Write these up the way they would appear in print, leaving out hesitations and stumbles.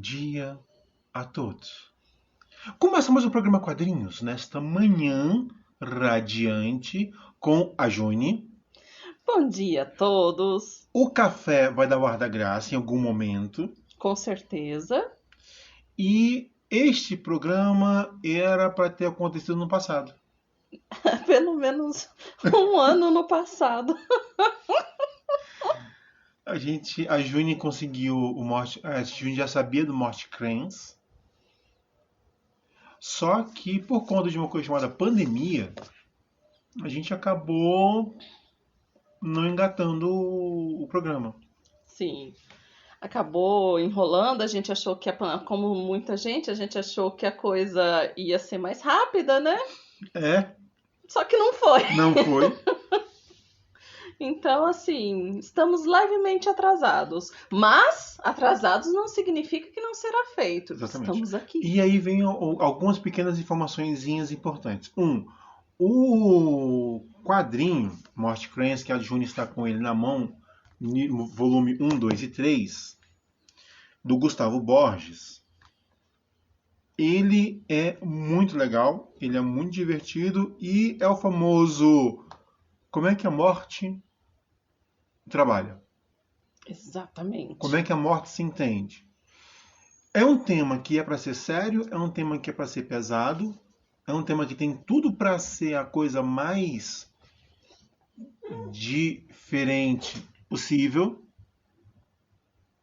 dia a todos. Começamos o programa Quadrinhos nesta manhã radiante com a Juni. Bom dia a todos. O café vai dar o ar da graça em algum momento. Com certeza. E este programa era para ter acontecido no passado. Pelo menos um ano no passado. A Juni conseguiu a Juni já sabia do Mort Kranz. Só que por conta de uma coisa chamada pandemia, a gente acabou não engatando o programa. Sim. Acabou enrolando, a gente achou que, como muita gente, a gente achou que a coisa ia ser mais rápida, né? É. Só que não foi. Não foi. Então, assim, estamos levemente atrasados. Mas atrasados não significa que não será feito. Exatamente. Estamos aqui. E aí vem algumas pequenas informaçõezinhas importantes. O quadrinho Mort Kranz, que a Juni está com ele na mão, volume 1, 2 e 3, do Gustavo Borges, ele é muito legal, ele é muito divertido e é o famoso como é que a morte trabalha. Exatamente. Como é que a morte se entende. É um tema que é para ser sério, é um tema que é para ser pesado, é um tema que tem tudo para ser a coisa mais diferente possível.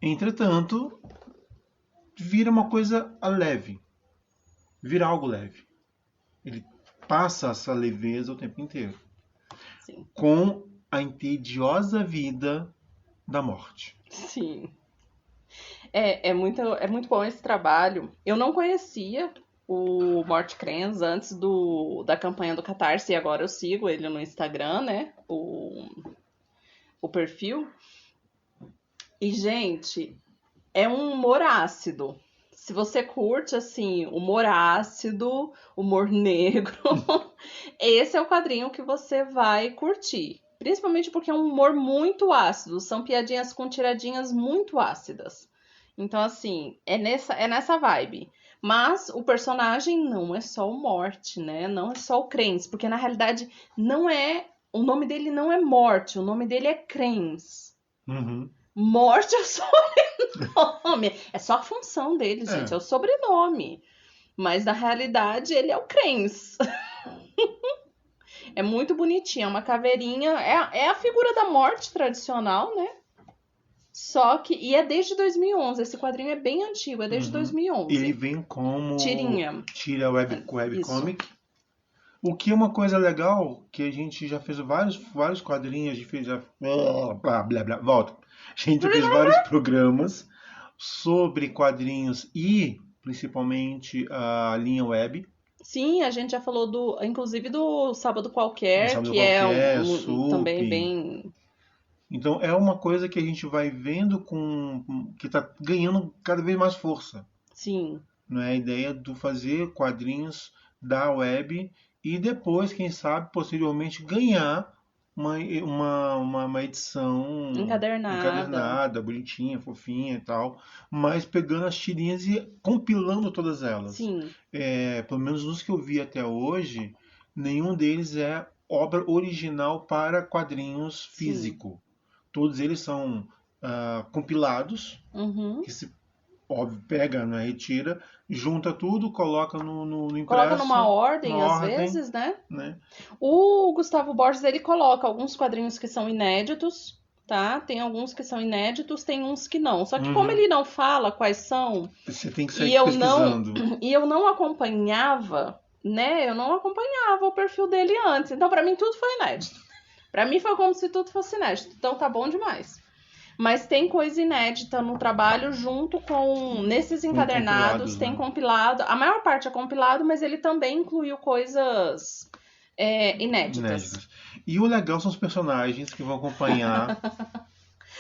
Entretanto, vira uma coisa leve. Vira algo leve. Ele passa essa leveza o tempo inteiro. Sim. Com a entediosa vida da morte. Sim. É muito bom esse trabalho. Eu não conhecia o Mort Kranz antes da campanha do Catarse, e agora eu sigo ele no Instagram, né? O perfil. E, gente, é um humor ácido. Se você curte, assim, humor ácido, humor negro, esse é o quadrinho que você vai curtir. Principalmente porque é um humor muito ácido. São piadinhas com tiradinhas muito ácidas. Então, assim, é nessa vibe. Mas o personagem não é só o Mort, né? Não é só o Kranz. Porque, na realidade, não é... O nome dele não é Mort. O nome dele é Kranz. Uhum. Morte é o sobrenome. É só a função dele, gente. É o sobrenome. Mas, na realidade, ele é o Kranz. É muito bonitinho. É uma caveirinha. É a figura da morte tradicional, né? Só que... E é desde 2011. Esse quadrinho é bem antigo. É desde 2011. Ele vem como... Tirinha. Tira webcomic. O que é uma coisa legal, que a gente já fez vários quadrinhos, a gente fez... volta. A gente fez vários programas sobre quadrinhos e, principalmente, a linha web. Sim, a gente já falou inclusive do Sábado Qualquer, Sábado que Qualquer, é também bem... Então é uma coisa que a gente vai vendo que está ganhando cada vez mais força. Sim. Não é a ideia de fazer quadrinhos da web e depois, quem sabe, posteriormente ganhar uma edição encadernada, bonitinha, fofinha e tal, mas pegando as tirinhas e compilando todas elas. Sim. Pelo menos nos que eu vi até hoje, nenhum deles é obra original para quadrinhos físico. Sim. Todos eles são compilados, que se pega, né, retira, junta tudo, coloca no impresso. Coloca numa ordem, às vezes, né? O Gustavo Borges, ele coloca alguns quadrinhos que são inéditos, tá? Tem alguns que são inéditos, tem uns que não. Só que como ele não fala quais são... Você tem que sair pesquisando. E eu não acompanhava, né? Eu não acompanhava o perfil dele antes. Então, pra mim, tudo foi inédito. Pra mim, foi como se tudo fosse inédito. Então, tá bom demais. Mas tem coisa inédita no trabalho junto com... Nesses encadernados tem compilado. A maior parte é compilado, mas ele também incluiu coisas inéditas. E o legal são os personagens que vão acompanhar.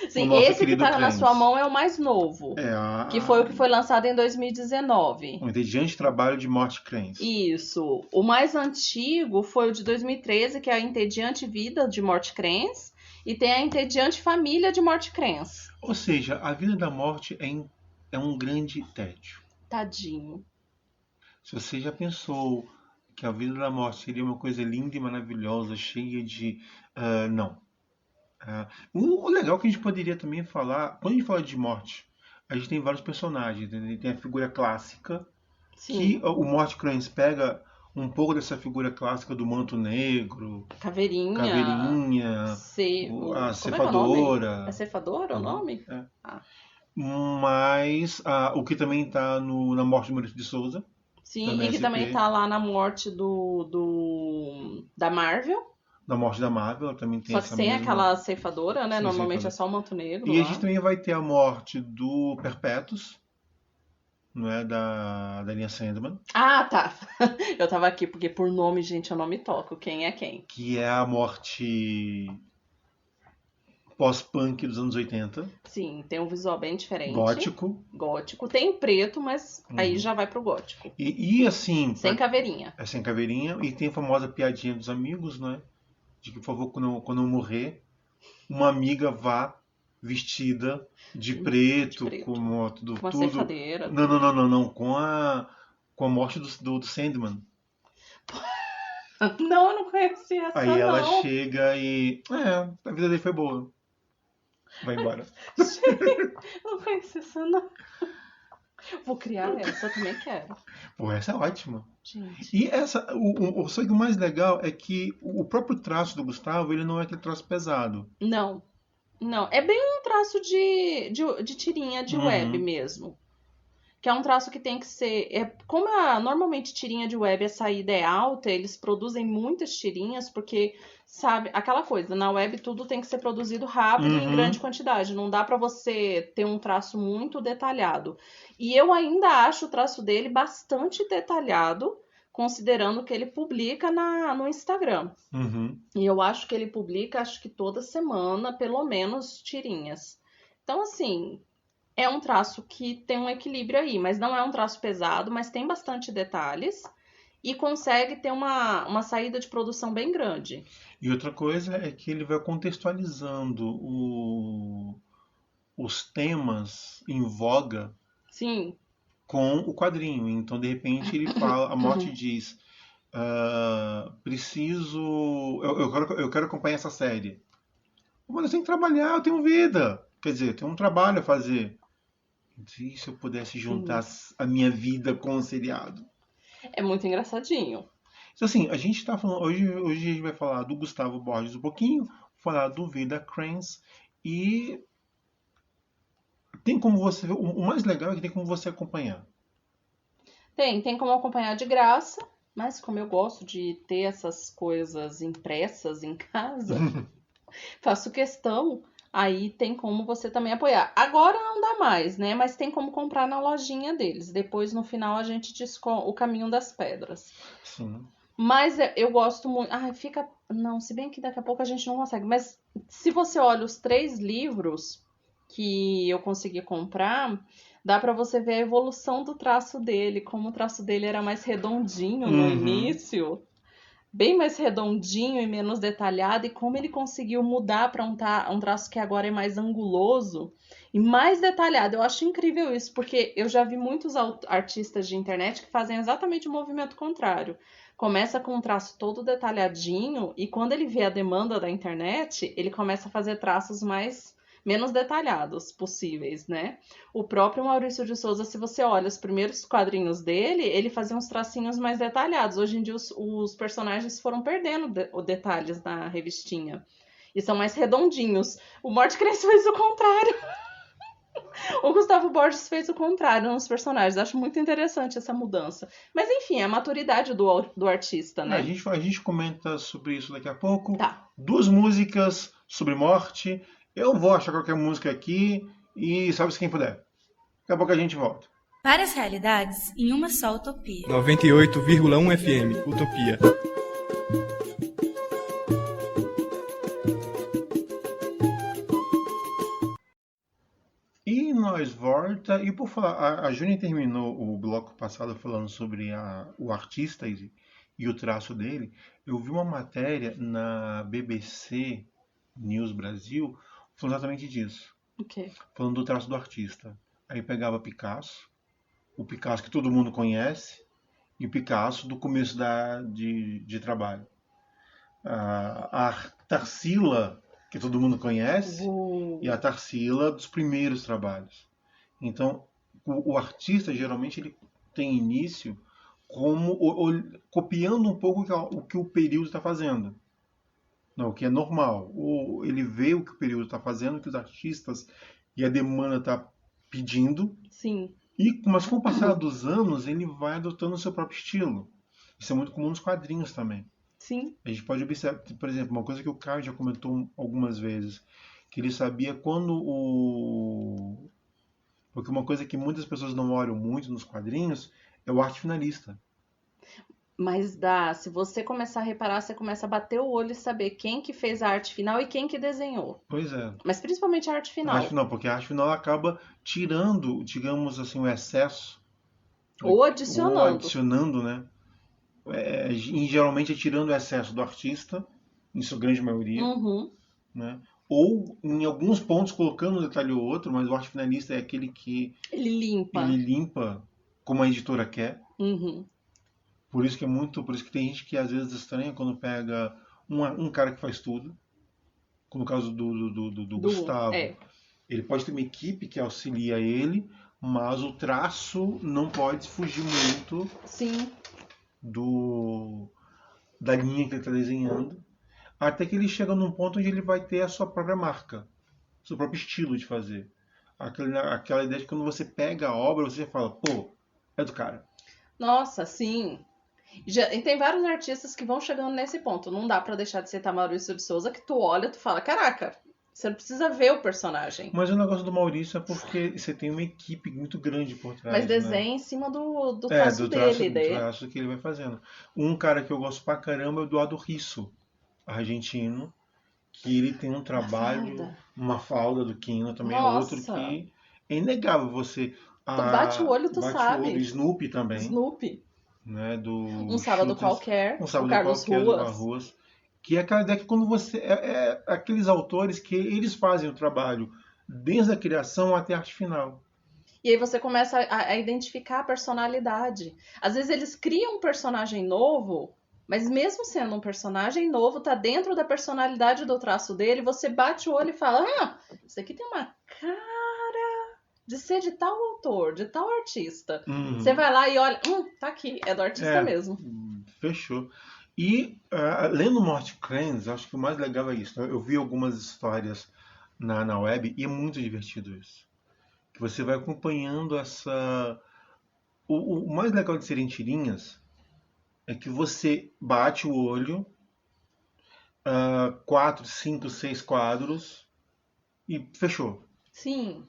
Sim, esse que tá na sua mão é o mais novo. Que foi o que foi lançado em 2019. O Entediante Trabalho de Mort Kranz. Isso. O mais antigo foi o de 2013, que é a Entediante Vida de Mort Kranz. E tem a Entediante Família de Mort Kranz. Ou seja, a vida da morte é um grande tédio. Tadinho. Se você já pensou que a vida da morte seria uma coisa linda e maravilhosa, cheia de... não. O legal que a gente poderia também falar, quando a gente fala de morte, a gente tem vários personagens, né? Tem a figura clássica, que Sim. o Mort Crane pega um pouco dessa figura clássica do manto negro, Caveirinha. caveirinha, a Como é que é o nome? É ceifadora. ceifadora o Uhum, nome? é. Ah. Mas o que também está na morte de Maurício de Souza, da Sim, e que também MSP, tá lá na morte da Marvel. da morte da Marvel, ela também tem Só que essa sem mesma aquela ceifadora, né? Normalmente é ceifadora. só o manto negro E a gente lá. também vai ter a morte do Perpétuos, não é? Da linha Sandman, Ah, tá. Eu tava aqui porque por nome, gente, eu não me toco. Quem é quem? que é a morte pós-punk dos anos 80, Sim, tem um visual bem diferente. gótico. Gótico. Tem preto, mas aí Uhum. já vai pro gótico. E assim, Sem caveirinha. é sem caveirinha, e tem a famosa piadinha dos amigos, né? De que, por favor, quando eu morrer, uma amiga vá vestida de De preto, preto. com tudo, Com uma tudo. ceifadeira, Não, não, tudo. não, não, não, com a morte do Sandman. Não, eu não conheci essa, Aí ela não. chega e. A vida dele foi boa. Vai embora. Gente, não conheci essa, não. Vou criar essa, eu também quero. Pô, essa é ótima. Gente. E só que o mais legal é que o próprio traço do Gustavo, ele não é aquele traço pesado. Não, não. É bem um traço de tirinha de web Uhum, mesmo. Que é um traço que tem que ser. Como normalmente tirinha de web a saída é alta, eles produzem muitas tirinhas, porque, sabe, aquela coisa, na web tudo tem que ser produzido rápido e em grande uhum, quantidade. Não dá pra você ter um traço muito detalhado. E eu ainda acho o traço dele bastante detalhado, considerando que ele publica no Instagram. uhum. E eu acho que ele publica, acho que toda semana, pelo menos, tirinhas. Então, assim, é um traço que tem um equilíbrio aí, mas não é um traço pesado, mas tem bastante detalhes e consegue ter uma saída de produção bem grande. E outra coisa é que ele vai contextualizando os temas em voga Sim. com o quadrinho. Então, de repente, ele fala, a morte diz, preciso, eu quero acompanhar essa série. Mas eu tenho que trabalhar, eu tenho vida. Quer dizer, eu tenho um trabalho a fazer. E se eu pudesse Sim. juntar a minha vida com o seriado? É muito engraçadinho. Então, assim, a gente está falando. Hoje a gente vai falar do Gustavo Borges um pouquinho, falar do Vida Cranes. E tem como você. O mais legal é que tem como você acompanhar. Tem como acompanhar de graça, mas como eu gosto de ter essas coisas impressas em casa, faço questão, aí tem como você também apoiar. Agora não dá mais, né? Mas tem como comprar na lojinha deles. Depois, no final, a gente diz o caminho das pedras. Sim. Mas eu gosto muito. Ai, fica. Não, se bem que daqui a pouco a gente não consegue. Mas se você olha os 3 livros que eu consegui comprar, dá pra você ver a evolução do traço dele. Como o traço dele era mais redondinho no Uhum. início, bem mais redondinho e menos detalhado, e como ele conseguiu mudar para um traço que agora é mais anguloso e mais detalhado. Eu acho incrível isso, porque eu já vi muitos artistas de internet que fazem exatamente o movimento contrário. Começa com um traço todo detalhadinho e quando ele vê a demanda da internet, ele começa a fazer traços menos detalhados possíveis, né? O próprio Maurício de Souza, se você olha os primeiros quadrinhos dele, ele fazia uns tracinhos mais detalhados. Hoje em dia os personagens foram perdendo os detalhes na revistinha. E são mais redondinhos. O Morte Cresce fez o contrário. O Gustavo Borges fez o contrário nos personagens. Acho muito interessante essa mudança. Mas enfim, é a maturidade do artista, A né? gente, a gente comenta sobre isso daqui a pouco. Tá. 2 músicas sobre morte. Eu vou achar qualquer música aqui e salve-se quem puder. Daqui a pouco a gente volta. Várias realidades em uma só utopia. 98,1 FM, Utopia. E nós volta. E por falar, a Júnia terminou o bloco passado falando sobre o artista e o traço dele. Eu vi uma matéria na BBC News Brasil falando exatamente disso. Ok. Falando do traço do artista. Aí pegava Picasso, o Picasso que todo mundo conhece, e o Picasso do começo de trabalho. A Tarsila, que todo mundo conhece, e a Tarsila dos primeiros trabalhos. Então, o artista, geralmente, ele tem início como copiando um pouco o que o período está fazendo. Não, o que é normal. Ele vê o que o período está fazendo, o que os artistas e a demanda está pedindo. Sim. Mas com o passar dos anos, ele vai adotando o seu próprio estilo. Isso é muito comum nos quadrinhos também. Sim. A gente pode observar, por exemplo, uma coisa que o Caio já comentou algumas vezes, que ele sabia quando Porque uma coisa que muitas pessoas não olham muito nos quadrinhos é o arte finalista. Mas se você começar a reparar, você começa a bater o olho e saber quem que fez a arte final e quem que desenhou. Pois é. Mas principalmente a arte final. A arte final, porque a arte final acaba tirando, digamos assim, o excesso. Ou adicionando. Ou adicionando, né? Geralmente é tirando o excesso do artista, em sua grande maioria. Uhum. Né? Ou em alguns pontos colocando um detalhe ou outro, mas o arte finalista é aquele que ele limpa como a editora quer. Uhum. Por isso que tem gente que às vezes estranha quando pega um cara que faz tudo. No caso do Gustavo, ele pode ter uma equipe que auxilia ele, mas o traço não pode fugir muito Sim. da linha que ele está desenhando, até que ele chega num ponto onde ele vai ter a sua própria marca, seu próprio estilo de fazer. Aquela ideia de que quando você pega a obra, você fala, pô, é do cara. Nossa, sim. E tem vários artistas que vão chegando nesse ponto. Não dá pra deixar de citar Maurício de Souza, que tu olha, tu fala, caraca, você não precisa ver o personagem. Mas o negócio do Maurício é porque você tem uma equipe muito grande por trás. Mas desenha, né, em cima do traço dele. Do traço que ele vai fazendo. Um cara que eu gosto pra caramba é o Eduardo Risso, argentino, que ele tem um trabalho, uma falda do Kino também. Nossa. É outro que é inegável você... Tu bate o olho, tu sabe. O olho. Snoopy também. Snoopy. Né, Um Sábado Qualquer, um Sábado o Carlos Ruas. Que é aquela ideia que quando você... aqueles autores que eles fazem o trabalho desde a criação até a arte final. E aí você começa a identificar a personalidade. Às vezes eles criam um personagem novo, mas mesmo sendo um personagem novo, tá dentro da personalidade do traço dele, você bate o olho e fala, isso aqui tem uma cara de ser de tal autor, de tal artista. Uhum. Você vai lá e olha, tá aqui, é do artista mesmo. Fechou. E lendo Mort Krenz, acho que o mais legal é isso. Eu vi algumas histórias na web e é muito divertido isso. Que você vai acompanhando essa... O mais legal de serem tirinhas é que você bate o olho, 4, 5, 6 quadros e fechou. Sim.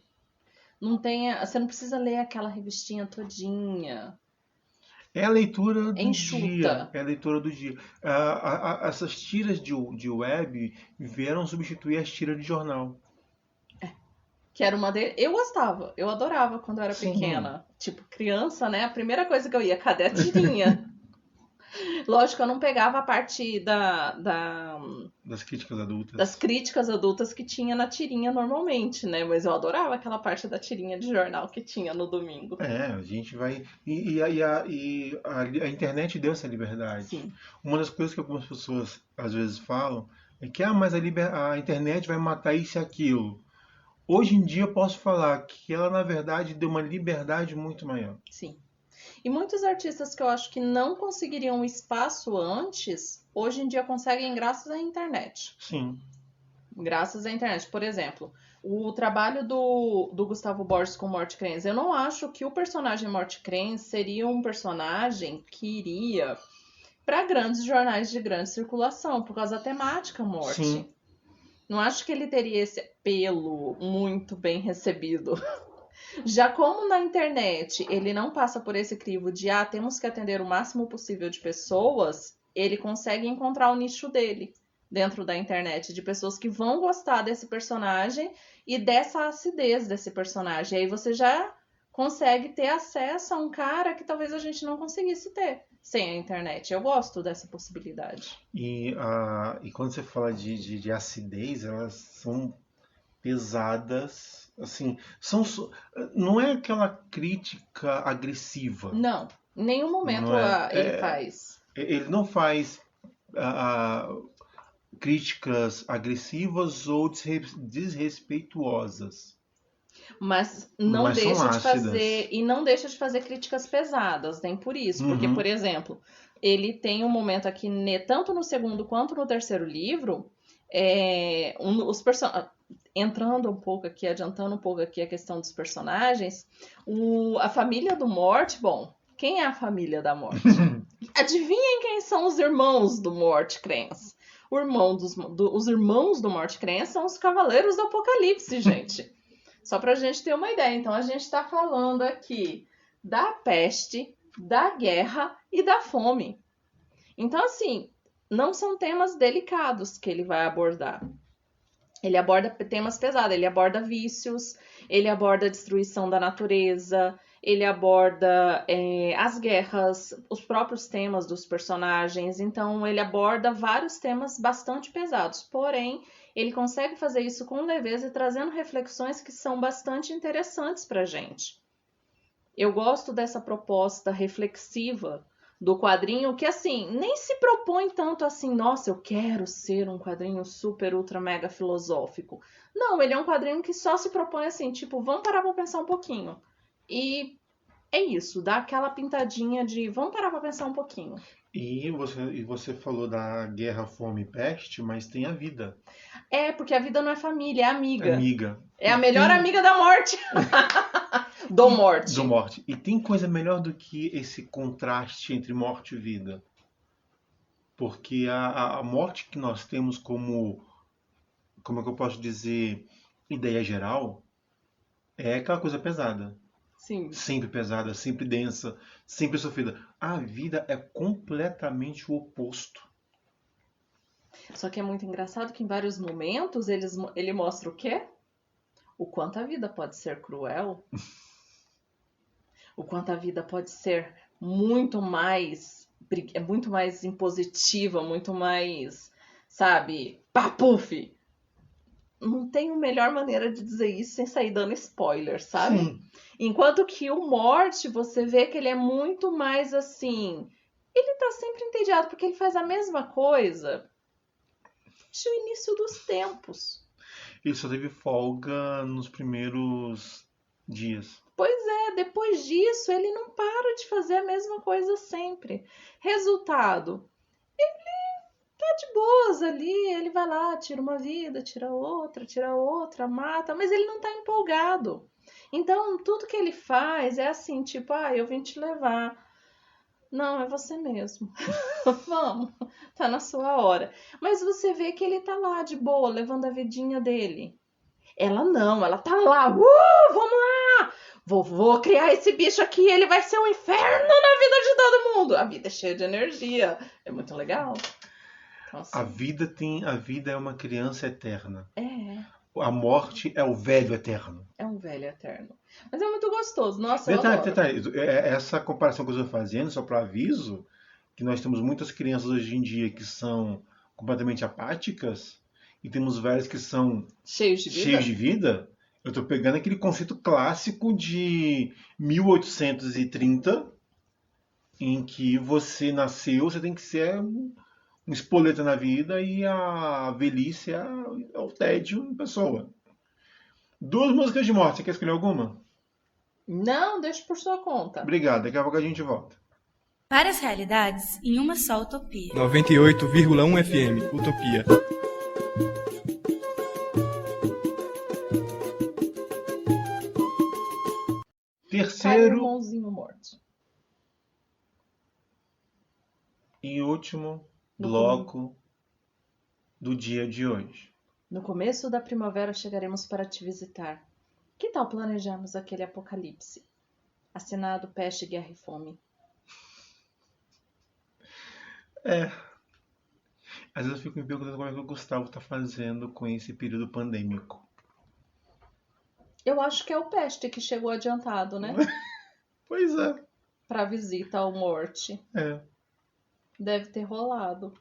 Você não precisa ler aquela revistinha todinha. É a leitura do enxuta. Dia. É a leitura do dia. Essas tiras de web vieram substituir as tiras de jornal. Que era uma deles. Eu gostava, eu adorava quando eu era pequena. Tipo, criança, né? A primeira coisa que eu ia, cadê a tirinha? Lógico, eu não pegava a parte das críticas adultas. Das críticas adultas que tinha na tirinha normalmente, né? Mas eu adorava aquela parte da tirinha de jornal que tinha no domingo. A gente vai... E a internet deu essa liberdade. Sim. Uma das coisas que algumas pessoas às vezes falam é que mas a internet vai matar isso e aquilo. Hoje em dia eu posso falar que ela, na verdade, deu uma liberdade muito maior. Sim. E muitos artistas que eu acho que não conseguiriam espaço antes, hoje em dia conseguem graças à internet. Sim. Graças à internet. Por exemplo, o trabalho do Gustavo Borges com Mort Krenz. Eu não acho que o personagem Mort Krenz seria um personagem que iria para grandes jornais de grande circulação, por causa da temática morte. Sim. Não acho que ele teria esse apelo muito bem recebido. Já como na internet ele não passa por esse crivo de temos que atender o máximo possível de pessoas, ele consegue encontrar o nicho dele dentro da internet, de pessoas que vão gostar desse personagem e dessa acidez desse personagem. Aí você já consegue ter acesso a um cara que talvez a gente não conseguisse ter sem a internet. Eu gosto dessa possibilidade. E quando você fala de acidez, elas são pesadas Assim, não é aquela crítica agressiva. Não, em nenhum momento Não é, ele faz. ele não faz ah, críticas agressivas ou desrespeituosas, Mas não mas são deixa de ácidas. fazer, e não deixa de fazer críticas pesadas, nem por isso. Porque, Uhum. por exemplo, ele tem um momento aqui, tanto no segundo quanto no terceiro livro, entrando um pouco aqui, adiantando um pouco aqui a questão dos personagens, a família do Mort, bom, quem é a família da Mort? Adivinhem quem são os irmãos do Mort Krens? Os irmãos do Mort Krens são os Cavaleiros do Apocalipse, gente. Só pra gente ter uma ideia. Então, a gente tá falando aqui da peste, da guerra e da fome. Então, assim, não são temas delicados que ele vai abordar. Ele aborda temas pesados, ele aborda vícios, ele aborda a destruição da natureza, ele aborda as guerras, os próprios temas dos personagens. Então, ele aborda vários temas bastante pesados. Porém, ele consegue fazer isso com leveza e trazendo reflexões que são bastante interessantes pra gente. Eu gosto dessa proposta reflexiva do quadrinho que, assim, nem se propõe tanto assim, nossa, eu quero ser um quadrinho super, ultra, mega filosófico. Não, ele é um quadrinho que só se propõe assim, tipo, vamos parar pra pensar um pouquinho. E é isso, dá aquela pintadinha de vamos parar pra pensar um pouquinho. E você falou da guerra, fome e peste, mas tem a vida. É, porque a vida não é família, é amiga. Amiga. É a melhor amiga da morte. Do morte. E tem coisa melhor do que esse contraste entre morte e vida. Porque a morte que nós temos como é que eu posso dizer, ideia geral, é aquela coisa pesada. Sim. Sempre pesada, sempre densa, sempre sofrida. A vida é completamente o oposto. Só que é muito engraçado que em vários momentos ele mostra o quê? O quanto a vida pode ser cruel. O quanto a vida pode ser muito mais impositiva, muito mais, sabe, papuf. Não tem melhor maneira de dizer isso sem sair dando spoiler, sabe? Sim. Enquanto que o Mort, você vê que ele é muito mais assim. Ele tá sempre entediado porque ele faz a mesma coisa desde o início dos tempos. Ele só teve folga nos primeiros dias. Pois é, depois disso ele não para de fazer a mesma coisa sempre. Resultado, ele tá de boas ali, ele vai lá, tira uma vida, tira outra, mata, mas ele não tá empolgado. Então, tudo que ele faz é assim, tipo, eu vim te levar. Não, é você mesmo. Vamos, tá na sua hora. Mas você vê que ele tá lá de boa, levando a vidinha dele. Ela não, ela tá lá, vamos lá! Vou criar esse bicho aqui, ele vai ser um inferno na vida de todo mundo. A vida é cheia de energia, é muito legal. Então, assim, A vida é uma criança eterna. É. A morte é o velho eterno. É um velho eterno. Mas é muito gostoso. Nossa, Detalhe, essa comparação que eu estou fazendo, só para aviso, que nós temos muitas crianças hoje em dia que são completamente apáticas e temos velhos que são cheios de vida. Eu estou pegando aquele conceito clássico de 1830, em que você nasceu, você tem que ser um espoleta na vida e a velhice é o tédio em pessoa. 2 músicas de morte, você quer escolher alguma? Não, deixa por sua conta. Obrigado, daqui a pouco a gente volta. Várias realidades em uma só utopia. 98,1 FM, Utopia. Terceiro irmãozinho morto. E último bloco do dia de hoje. No começo da primavera chegaremos para te visitar. Que tal planejarmos aquele apocalipse? Assinado Peste, Guerra e Fome. Às vezes eu fico me perguntando como é que o Gustavo está fazendo com esse período pandêmico. Eu acho que é o Peste que chegou adiantado, né? Pois é. Pra visita ao Morte. Deve ter rolado.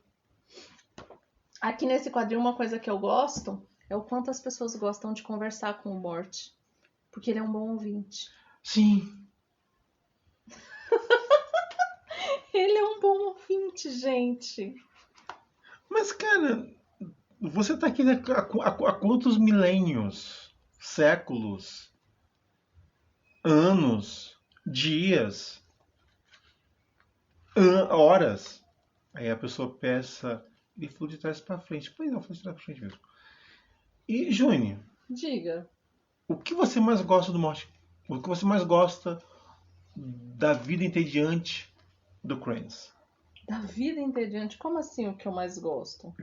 Aqui nesse quadrinho, uma coisa que eu gosto é o quanto as pessoas gostam de conversar com o Morte. Porque ele é um bom ouvinte. Sim. Ele é um bom ouvinte, gente. Mas, cara, você tá aqui há quantos milênios, séculos, anos, dias, horas? Aí a pessoa pensa, ele falou de trás pra frente. Pois não, foi de trás pra frente mesmo. E, Júnior, Diga. o que você mais gosta do Morte? O que você mais gosta da vida entediante do Kranz? Da vida entediante, como assim o que eu mais gosto?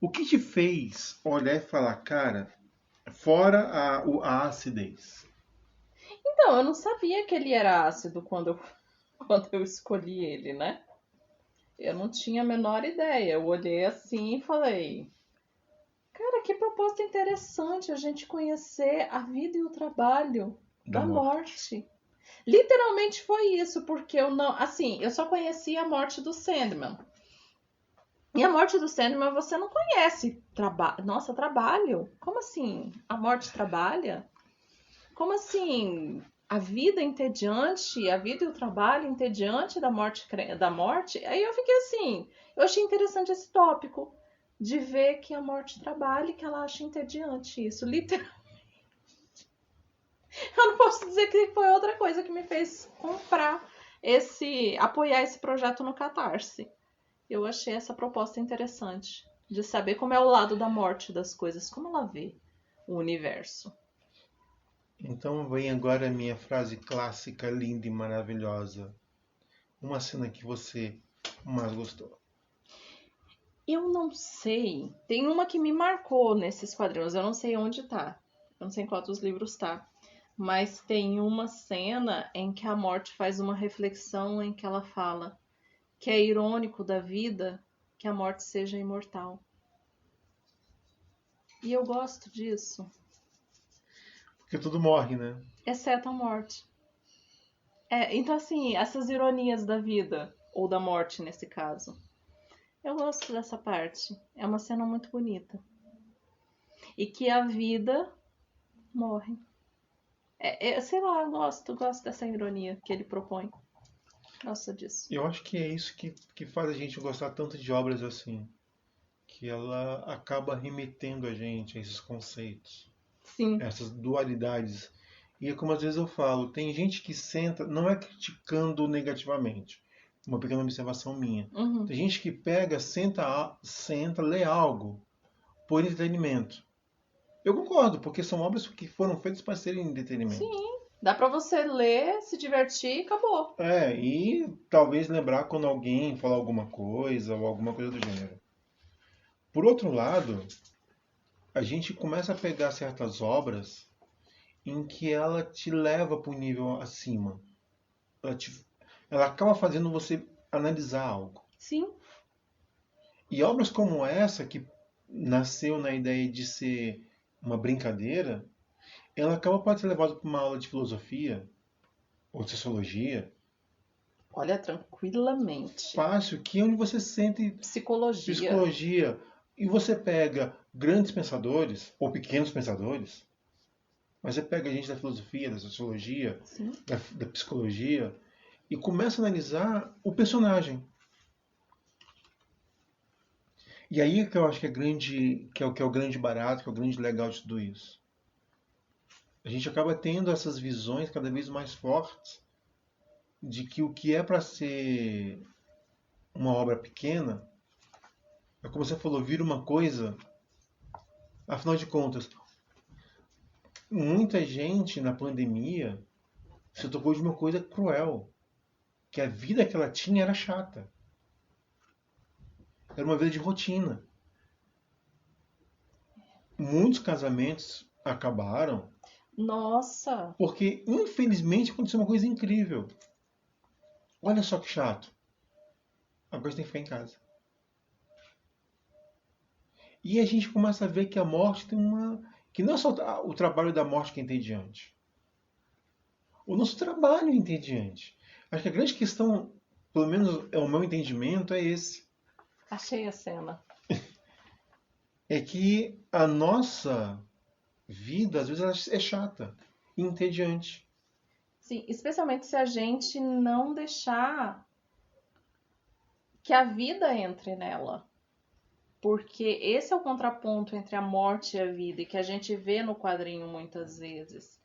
O que te fez olhar e falar, cara, fora a acidez? Então, eu não sabia que ele era ácido quando eu escolhi ele, né? Eu não tinha a menor ideia. Eu olhei assim e falei: cara, que proposta interessante a gente conhecer a vida e o trabalho da morte. Literalmente foi isso, porque eu não. Assim, eu só conhecia a morte do Sandman. E a morte do Sandman você não conhece. Nossa, trabalho? Como assim? A morte trabalha? Como assim? A vida entediante, a vida e o trabalho entediante da morte, da morte? Aí eu fiquei assim, eu achei interessante esse tópico de ver que a morte trabalha e que ela acha entediante isso, literalmente. Eu não posso dizer que foi outra coisa que me fez apoiar esse projeto no Catarse. Eu achei essa proposta interessante, de saber como é o lado da morte das coisas, como ela vê o universo. Então vem agora a minha frase clássica, linda e maravilhosa. Uma cena que você mais gostou. Eu não sei. Tem uma que me marcou nesses quadrinhos. Eu não sei onde tá. Eu não sei em qual dos livros tá. Mas tem uma cena em que a morte faz uma reflexão em que ela fala que é irônico da vida que a morte seja imortal. E eu gosto disso. Porque tudo morre, né? Exceto a morte. Então, assim, essas ironias da vida, ou da morte nesse caso. Eu gosto dessa parte. É uma cena muito bonita. E que a vida morre. Sei lá, eu gosto dessa ironia que ele propõe. Gosto disso. Eu acho que é isso que faz a gente gostar tanto de obras assim. Que ela acaba remetendo a gente a esses conceitos. Sim. Essas dualidades. E é como às vezes eu falo, tem gente que senta, não é criticando negativamente, uma pequena observação minha. Uhum. Tem gente que pega, senta, lê algo por entretenimento. Eu concordo, porque são obras que foram feitas para serem entretenimento. Sim, dá pra você ler, se divertir e acabou. E talvez lembrar quando alguém falar alguma coisa ou alguma coisa do gênero. Por outro lado, a gente começa a pegar certas obras em que ela te leva para um nível acima. Ela acaba fazendo você analisar algo. Sim. E obras como essa, que nasceu na ideia de ser uma brincadeira, ela acaba pode ser levada para uma aula de filosofia ou de sociologia. Olha, tranquilamente. Fácil, que é onde você sente psicologia. E você pega grandes pensadores, ou pequenos pensadores, mas você pega a gente da filosofia, da sociologia, da psicologia, e começa a analisar o personagem. E aí que eu acho que é o grande barato, que é o grande legal de tudo isso. A gente acaba tendo essas visões cada vez mais fortes de que o que é para ser uma obra pequena, é como você falou, vira uma coisa. Afinal de contas, muita gente na pandemia se tocou de uma coisa cruel, que a vida que ela tinha era chata. Era uma vida de rotina. Muitos casamentos acabaram. Nossa! Porque, infelizmente, aconteceu uma coisa incrível. Olha só que chato. Agora você tem que ficar em casa. E a gente começa a ver que a morte tem uma... Que não é só o trabalho da morte que é entediante. O nosso trabalho é entediante. Acho que a grande questão, pelo menos é o meu entendimento, é esse. Achei a cena. É que a nossa vida, às vezes, ela é chata. entediante. Sim, especialmente se a gente não deixar que a vida entre nela. Porque esse é o contraponto entre a morte e a vida, e que a gente vê no quadrinho muitas vezes.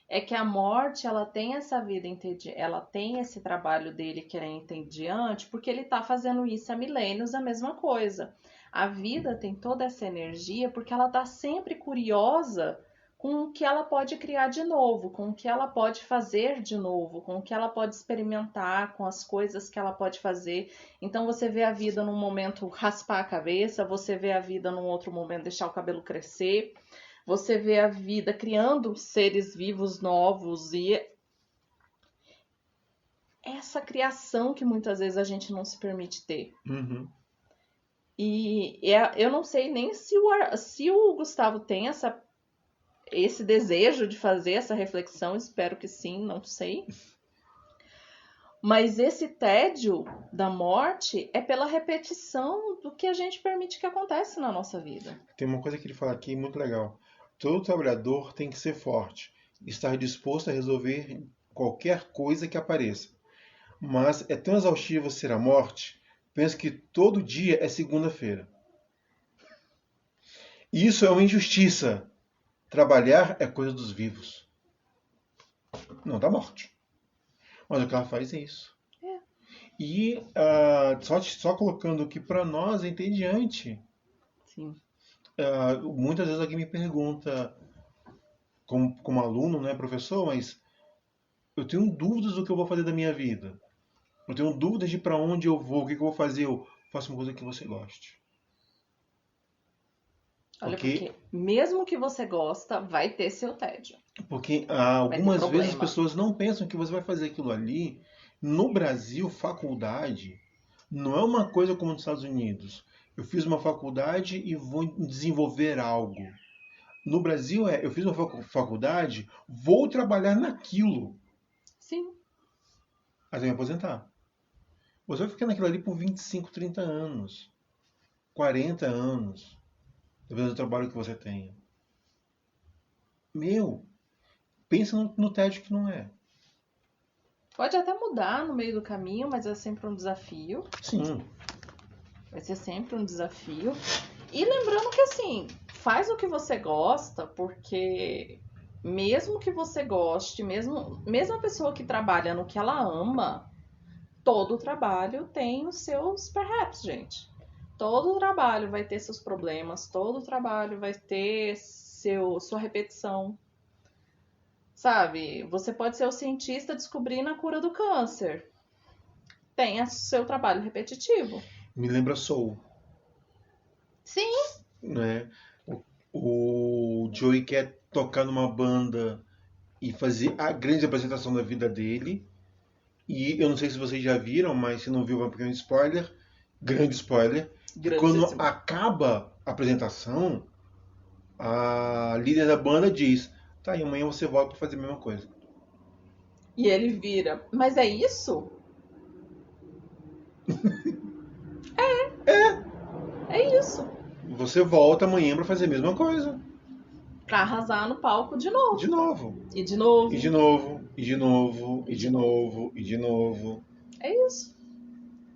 É que a morte, ela tem essa vida entediante, ela tem esse trabalho dele que é entediante, porque ele tá fazendo isso há milênios, a mesma coisa. A vida tem toda essa energia porque ela tá sempre curiosa com o que ela pode criar de novo, com o que ela pode fazer de novo, com o que ela pode experimentar, com as coisas que ela pode fazer. Então você vê a vida num momento raspar a cabeça, você vê a vida num outro momento deixar o cabelo crescer, você vê a vida criando seres vivos novos e essa criação que muitas vezes a gente não se permite ter. Uhum. E eu não sei nem se o Gustavo tem esse desejo de fazer essa reflexão, espero que sim, não sei. Mas esse tédio da morte é pela repetição do que a gente permite que aconteça na nossa vida. Tem uma coisa que ele fala aqui muito legal. Todo trabalhador tem que ser forte, estar disposto a resolver qualquer coisa que apareça. Mas é tão exaustivo ser a morte, penso que todo dia é segunda-feira. Isso é uma injustiça. Trabalhar é coisa dos vivos, não da morte. Mas o que ela faz é isso. É. E só colocando que para nós é entediante. Sim. Muitas vezes alguém me pergunta, como aluno, né, professor, mas eu tenho dúvidas do que eu vou fazer da minha vida. Eu tenho dúvidas de para onde eu vou, o que eu vou fazer. Eu faço uma coisa que você goste. Olha, porque mesmo que você gosta, vai ter seu tédio. Porque algumas ter vezes as problema. pessoas não pensam que você vai fazer aquilo ali. No Brasil, faculdade não é uma coisa como nos Estados Unidos. Eu fiz uma faculdade e vou desenvolver algo. No Brasil eu fiz uma faculdade, vou trabalhar naquilo. Sim. Até me aposentar. Você vai ficar naquilo ali por 25, 30 anos. 40 anos. Dependendo do trabalho que você tenha. Pensa no tédio que não é. Pode até mudar no meio do caminho, mas é sempre um desafio. Sim. Vai ser sempre um desafio. E lembrando que, assim, faz o que você gosta, porque mesmo que você goste, mesmo a pessoa que trabalha no que ela ama, todo trabalho tem os seus perhaps, gente. Todo trabalho vai ter seus problemas, todo trabalho vai ter sua repetição. Sabe, você pode ser o cientista descobrindo a cura do câncer. Tem seu trabalho repetitivo. Me lembra Soul. Sim. Né? O Joey quer tocar numa banda e fazer a grande apresentação da vida dele. E eu não sei se vocês já viram, mas se não viu, vai um pequeno spoiler. Grande spoiler. Quando acaba a apresentação, a líder da banda diz: tá, e amanhã você volta para fazer a mesma coisa. E ele vira: mas é isso? É isso. Você volta amanhã para fazer a mesma coisa. Pra arrasar no palco de novo. De novo. E de novo. E de novo. E de novo. E de novo. E de novo. É isso.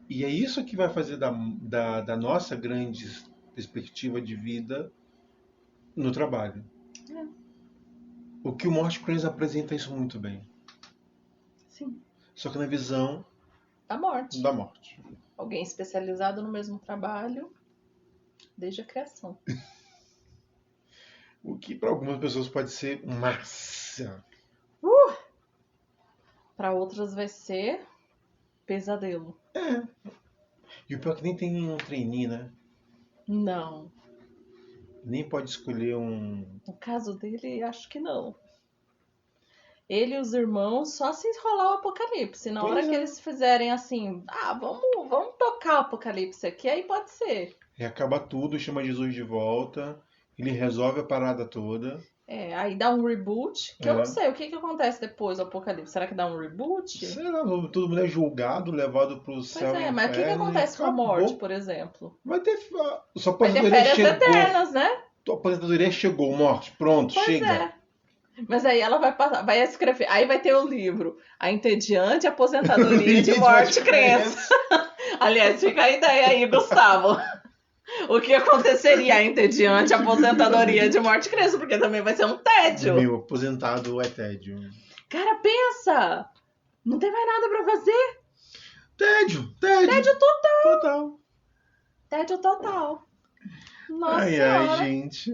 E é isso que vai fazer da nossa grande perspectiva de vida no trabalho. É. O que o Mort Cranes apresenta isso muito bem. Sim. Só que na visão Da morte. da morte. Alguém especializado no mesmo trabalho desde a criação. O que para algumas pessoas pode ser massa. Para outras vai ser pesadelo. É. E o pior é que nem tem um trainee, né? Não. Nem pode escolher um... No caso dele, acho que não. Ele e os irmãos, só se rolar o apocalipse. Na hora que eles fizerem assim, vamos tocar o apocalipse aqui, aí pode ser. E acaba tudo, chama Jesus de volta, ele resolve a parada toda. Aí dá um reboot, que eu não sei o que acontece depois do apocalipse. Será que dá um reboot? Sei lá, todo mundo é julgado, levado pro céu. Pois é, mas o que acontece com a morte, por exemplo? Vai ter... Sua Vai ter aposentadoria férias chegou. eternas, né? Tua aposentadoria chegou, morte. Pronto, Pois chega. é. Mas aí ela vai passar, vai escrever, aí vai ter o livro, A Entediante Aposentadoria de Morte e Crença. Aliás, fica a ideia aí, Gustavo. O que aconteceria a entediante aposentadoria de morte e crença, porque também vai ser um tédio. Meu, aposentado é tédio. Cara, pensa! Não tem mais nada pra fazer. Tédio total. Tédio total. Nossa Ai, Senhora. gente.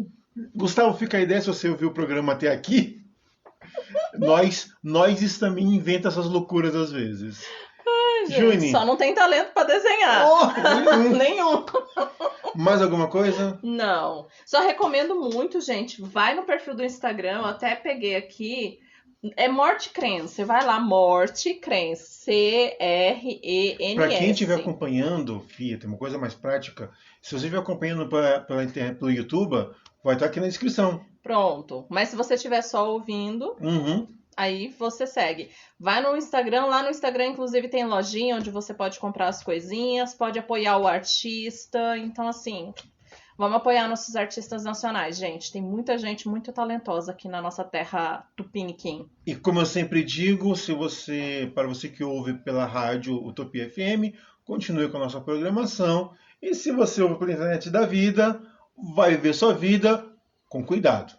Gustavo, fica a ideia, se você ouviu o programa até aqui. Nós também inventa essas loucuras às vezes. Ai, gente, Juni. só não tem talento pra desenhar. Nenhum. Mais alguma coisa? Não. Só recomendo muito, gente. Vai no perfil do Instagram, eu até peguei aqui. É Morte Crença. Você vai lá, Morte Crença. C-R-E-N-S. Para quem estiver acompanhando, Fia, tem uma coisa mais prática. Se você estiver acompanhando pela internet, pelo YouTube, vai estar aqui na descrição. Pronto. Mas se você estiver só ouvindo, Uhum. aí você segue. Vai no Instagram. Lá no Instagram, inclusive, tem lojinha onde você pode comprar as coisinhas, pode apoiar o artista. Então, assim, vamos apoiar nossos artistas nacionais, gente. Tem muita gente muito talentosa aqui na nossa terra tupiniquim. E como eu sempre digo, para você que ouve pela rádio Utopia FM, continue com a nossa programação. E se você ouve pela internet da vida, vai viver sua vida com cuidado.